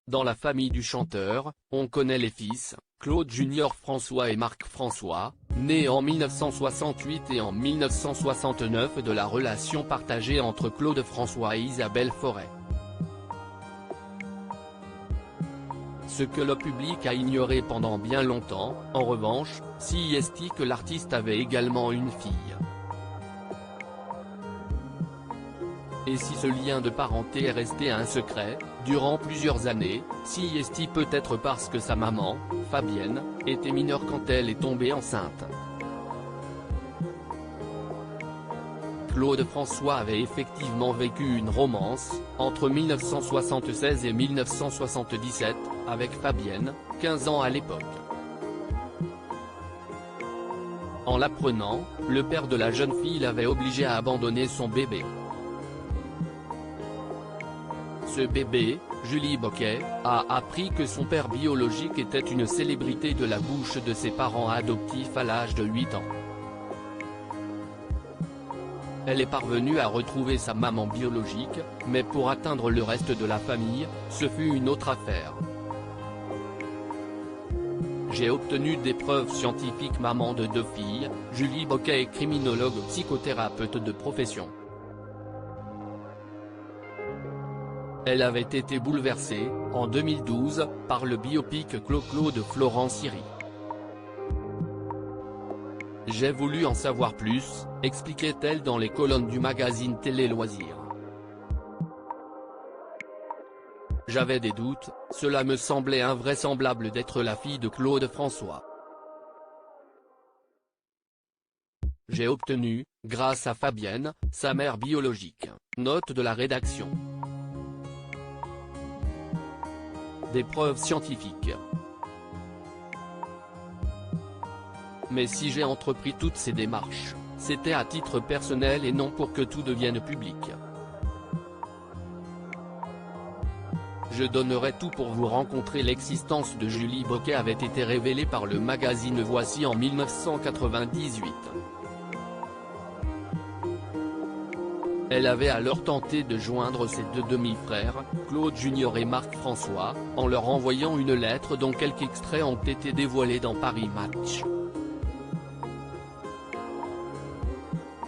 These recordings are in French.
Dans la famille du chanteur, on connaît les fils, Claude Junior François et Marc François, nés en 1968 et en 1969 de la relation partagée entre Claude François et Isabelle Forêt. Ce que le public a ignoré pendant bien longtemps, en revanche, c'est que l'artiste avait également une fille. Et si ce lien de parenté est resté un secret, durant plusieurs années, c'est peut-être parce que sa maman, Fabienne, était mineure quand elle est tombée enceinte. Claude François avait effectivement vécu une romance, entre 1976 et 1977, avec Fabienne, 15 ans à l'époque. En l'apprenant, le père de la jeune fille l'avait obligé à abandonner son bébé. Ce bébé, Julie Boquet, a appris que son père biologique était une célébrité de la bouche de ses parents adoptifs à l'âge de 8 ans. Elle est parvenue à retrouver sa maman biologique, mais pour atteindre le reste de la famille, ce fut une autre affaire. J'ai obtenu des preuves scientifiques. Maman de 2 filles, Julie Boquet est criminologue psychothérapeute de profession. Elle avait été bouleversée, en 2012, par le biopic Clo-Clo de Florent Siri. J'ai voulu en savoir plus, expliquait-elle dans les colonnes du magazine Télé Loisirs. J'avais des doutes, cela me semblait invraisemblable d'être la fille de Claude François. J'ai obtenu, grâce à Fabienne, sa mère biologique, note de la rédaction, des preuves scientifiques. Mais si j'ai entrepris toutes ces démarches, c'était à titre personnel et non pour que tout devienne public. Je donnerais tout pour vous rencontrer. L'existence de Julie Boquet avait été révélée par le magazine Voici en 1998. Elle avait alors tenté de joindre ses 2 demi-frères, Claude Junior et Marc François, en leur envoyant une lettre dont quelques extraits ont été dévoilés dans Paris Match.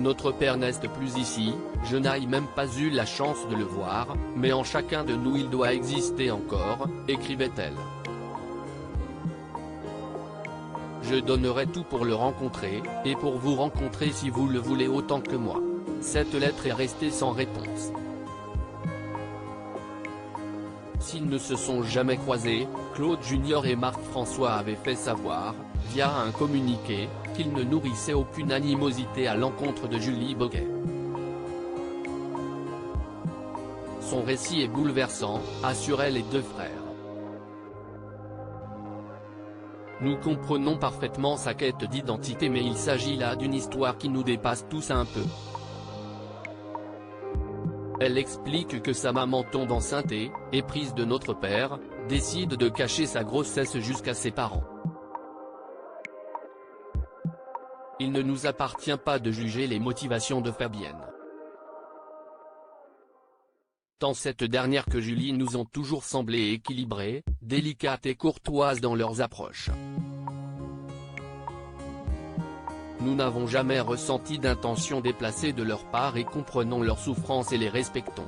Notre père n'est plus ici, je n'ai même pas eu la chance de le voir, mais en chacun de nous il doit exister encore, écrivait-elle. Je donnerai tout pour le rencontrer, et pour vous rencontrer si vous le voulez autant que moi. Cette lettre est restée sans réponse. S'ils ne se sont jamais croisés, Claude Junior et Marc François avaient fait savoir, via un communiqué, qu'ils ne nourrissaient aucune animosité à l'encontre de Julie Boquet. Son récit est bouleversant, assuraient les 2 frères. Nous comprenons parfaitement sa quête d'identité, mais il s'agit là d'une histoire qui nous dépasse tous un peu. Elle explique que sa maman tombe enceinte et, éprise de notre père, décide de cacher sa grossesse jusqu'à ses parents. Il ne nous appartient pas de juger les motivations de Fabienne. Tant cette dernière que Julie nous ont toujours semblé équilibrées, délicates et courtoises dans leurs approches. Nous n'avons jamais ressenti d'intention déplacée de leur part et comprenons leurs souffrances et les respectons.